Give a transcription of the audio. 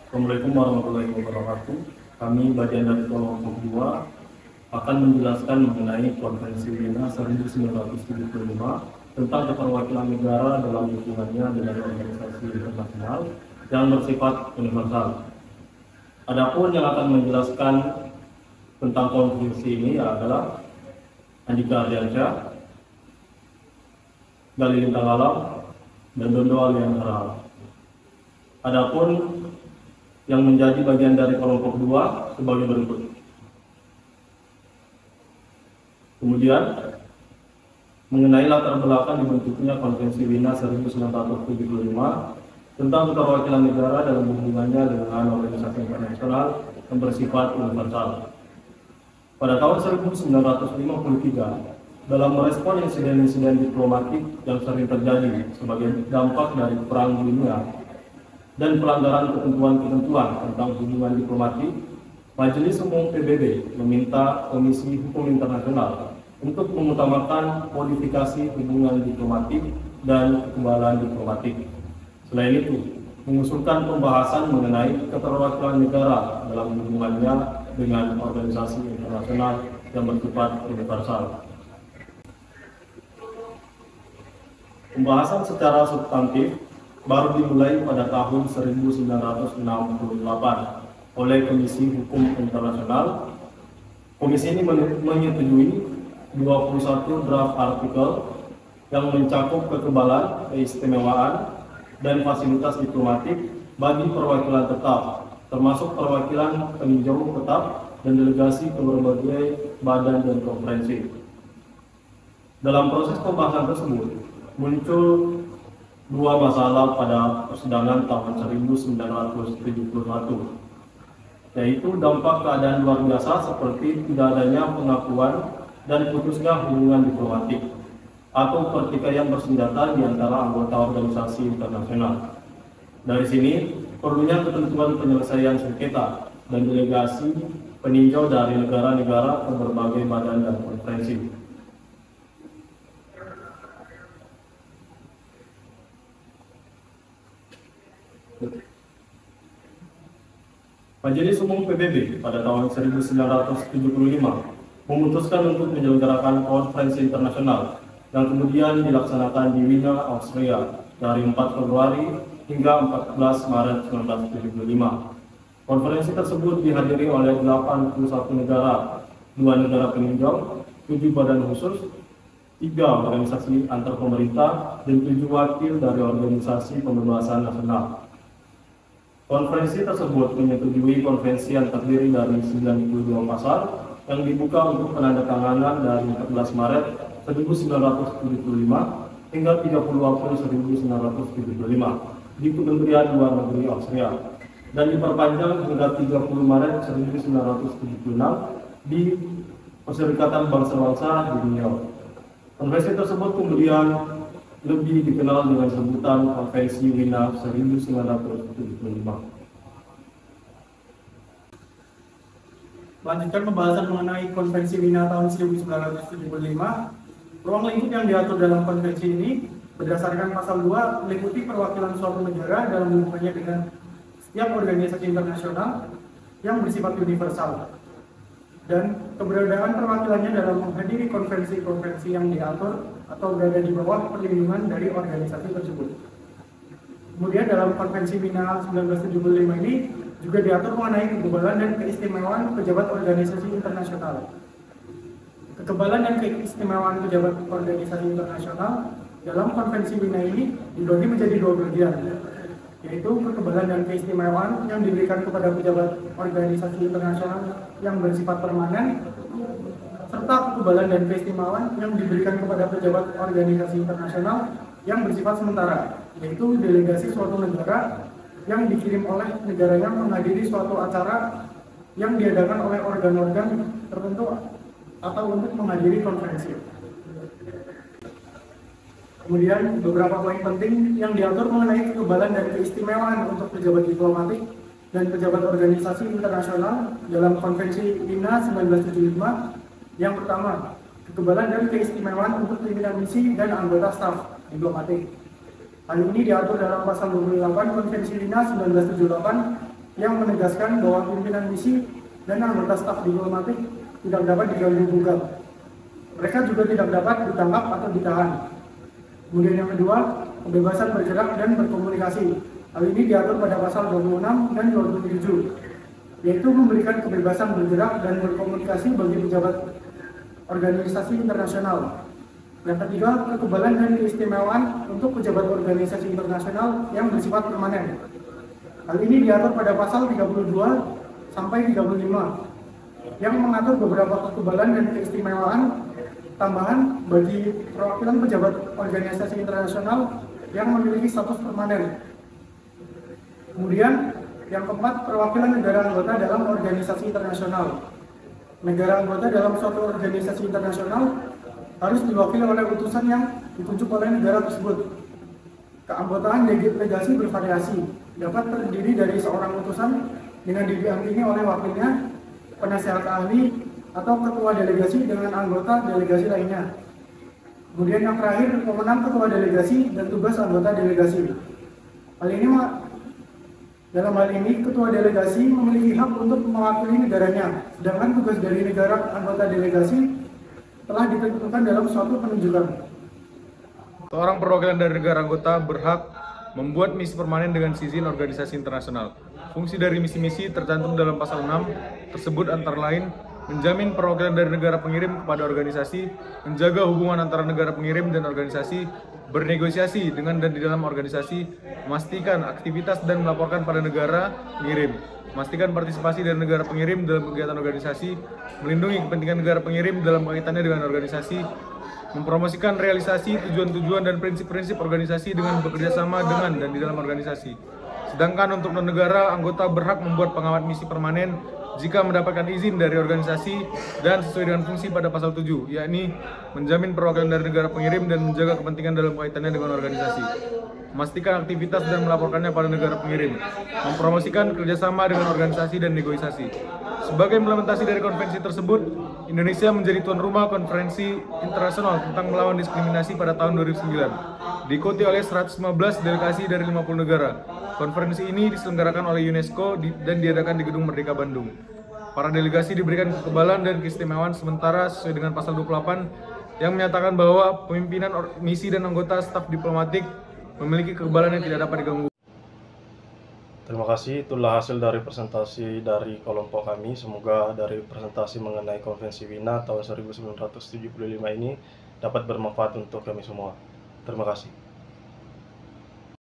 Assalamualaikum warahmatullahi wabarakatuh. Kami bagian dari kelompok 2 akan menjelaskan mengenai Konvensi Wina 1975 tentang keterwakilan negara dalam hubungannya dengan organisasi internasional yang bersifat universal. Adapun yang akan menjelaskan tentang konvensi ini adalah Andika Ardiansyah, Galih Lintang Alam, dan Dondo Alianhara. Adapun yang menjadi bagian dari kelompok 2 sebagai berikut. Kemudian, mengenai latar belakang dibentuknya Konvensi Wina 1975 tentang keterwakilan negara dalam hubungannya dengan organisasi internasional yang bersifat universal. Pada tahun 1953, dalam merespon insiden-insiden diplomatik yang sering terjadi sebagai dampak dari Perang Dunia dan pelanggaran ketentuan-ketentuan tentang hubungan diplomatik, Majelis Umum PBB meminta Komisi Hukum Internasional untuk mengutamakan modifikasi hubungan diplomatik dan kekebalan diplomatik. Selain itu, mengusulkan pembahasan mengenai keterwakilan negara dalam hubungannya dengan organisasi internasional yang bersifat universal. Pembahasan secara substantif baru dimulai pada tahun 1968 oleh Komisi Hukum Internasional. Komisi ini menyetujui 21 draft artikel yang mencakup kekebalan, keistimewaan, dan fasilitas diplomatik bagi perwakilan tetap, termasuk perwakilan peninjau tetap dan delegasi ke berbagai badan dan konferensi. Dalam proses pembahasan tersebut, muncul dua masalah pada persidangan tahun 1971, yaitu dampak keadaan luar biasa seperti tidak adanya pengakuan dan putusnya hubungan diplomatik atau pertikaian bersenjata di antara anggota organisasi internasional. Dari sini, perlunya ketentuan penyelesaian sengketa dan delegasi peninjau dari negara-negara ke berbagai badan dan konferensi. Majelis Umum PBB pada tahun 1975 memutuskan untuk menyelenggarakan konferensi internasional yang kemudian dilaksanakan di Wina, Austria dari 4 Februari hingga 14 Maret 1975. Konferensi tersebut dihadiri oleh 81 negara, 2 negara peninjau, 7 badan khusus, 3 organisasi antar pemerintah, dan 7 wakil dari organisasi pembebasan nasional. Konferensi tersebut menyetujui konvensi yang terdiri dari 92 pasal yang dibuka untuk penandatanganan dari 14 Maret 1975 hingga 30 April 1975 di Kementerian Luar Negeri Austria dan diperpanjang hingga 30 Maret 1976 di Perserikatan Bangsa-Bangsa di New York. Konvensi tersebut kemudian lebih dikenal dengan sebutan Konvensi Wina 1975. Lanjutkan pembahasan mengenai Konvensi Wina tahun 1975. Ruang lingkup yang diatur dalam konvensi ini berdasarkan pasal 2 meliputi perwakilan suatu negara dalam hubungannya dengan setiap organisasi internasional yang bersifat universal dan keberadaan perwakilannya dalam menghadiri konvensi-konvensi yang diatur atau berada di bawah perlindungan dari organisasi tersebut. Kemudian dalam Konvensi Wina 1975 ini juga diatur mengenai kekebalan dan keistimewaan pejabat organisasi internasional. Kekebalan dan keistimewaan pejabat organisasi internasional dalam Konvensi Wina ini dibagi menjadi 2 bagian, yaitu kekebalan dan keistimewaan yang diberikan kepada pejabat organisasi internasional yang bersifat permanen, serta kekebalan dan keistimewaan yang diberikan kepada pejabat organisasi internasional yang bersifat sementara, yaitu delegasi suatu negara yang dikirim oleh negara yang menghadiri suatu acara yang diadakan oleh organ-organ tertentu atau untuk menghadiri konferensi. Kemudian beberapa poin penting yang diatur mengenai kekebalan dan keistimewaan untuk pejabat diplomatik dan pejabat organisasi internasional dalam Konvensi Wina 1975. Yang pertama, kekebalan dan keistimewaan untuk pimpinan misi dan anggota staf diplomatik. Hal ini diatur dalam pasal 28 Konvensi Wina 1978 yang menegaskan bahwa pimpinan misi dan anggota staf diplomatik tidak dapat diganggu gugat. Mereka juga tidak dapat ditangkap atau ditahan. Kemudian yang kedua, kebebasan bergerak dan berkomunikasi. Hal ini diatur pada pasal 26 dan 27, yaitu memberikan kebebasan bergerak dan berkomunikasi bagi pejabat organisasi internasional. Yang ketiga, kekebalan dan keistimewaan untuk pejabat organisasi internasional yang bersifat permanen. Hal ini diatur pada pasal 32 sampai 35 yang mengatur beberapa kekebalan dan keistimewaan tambahan bagi perwakilan pejabat organisasi internasional yang memiliki status permanen. Kemudian yang keempat, perwakilan negara anggota dalam organisasi internasional. Negara anggota dalam suatu organisasi internasional harus diwakili oleh utusan yang ditunjuk oleh negara tersebut. Keanggotaan delegasi bervariasi, dapat terdiri dari seorang utusan dengan didampingi oleh wakilnya, penasehat ahli, atau ketua delegasi dengan anggota delegasi lainnya. Kemudian yang terakhir, wewenang ketua delegasi dan tugas anggota delegasi. Dalam hal ini, ketua delegasi memiliki hak untuk mewakili negaranya, sedangkan tugas dari negara anggota delegasi telah ditentukan dalam suatu penunjukan. Seorang perwakilan dari negara anggota berhak membuat misi permanen dengan izin organisasi internasional. Fungsi dari misi-misi tercantum dalam pasal 6 tersebut antara lain menjamin perwakilan dari negara pengirim kepada organisasi, menjaga hubungan antara negara pengirim dan organisasi, bernegosiasi dengan dan di dalam organisasi, memastikan aktivitas dan melaporkan pada negara pengirim, memastikan partisipasi dari negara pengirim dalam kegiatan organisasi, melindungi kepentingan negara pengirim dalam kaitannya dengan organisasi, mempromosikan realisasi tujuan-tujuan dan prinsip-prinsip organisasi dengan bekerja sama dengan dan di dalam organisasi. Sedangkan untuk non-negara, anggota berhak membuat pengamat misi permanen jika mendapatkan izin dari organisasi dan sesuai dengan fungsi pada pasal 7, yakni menjamin perwakilan dari negara pengirim dan menjaga kepentingan dalam kaitannya dengan organisasi, memastikan aktivitas dan melaporkannya pada negara pengirim, mempromosikan kerjasama dengan organisasi dan negosiasi. Sebagai implementasi dari konvensi tersebut, Indonesia menjadi tuan rumah konferensi internasional tentang melawan diskriminasi pada tahun 2009, diikuti oleh 115 delegasi dari 50 negara. Konferensi ini diselenggarakan oleh UNESCO dan diadakan di Gedung Merdeka Bandung. Para delegasi diberikan kekebalan dan keistimewaan sementara sesuai dengan pasal 28 yang menyatakan bahwa pemimpinan misi dan anggota staf diplomatik memiliki kekebalan yang tidak dapat diganggu. Terima kasih, itulah hasil dari presentasi dari kelompok kami. Semoga dari presentasi mengenai Konvensi Wina tahun 1975 ini dapat bermanfaat untuk kami semua. Terima kasih.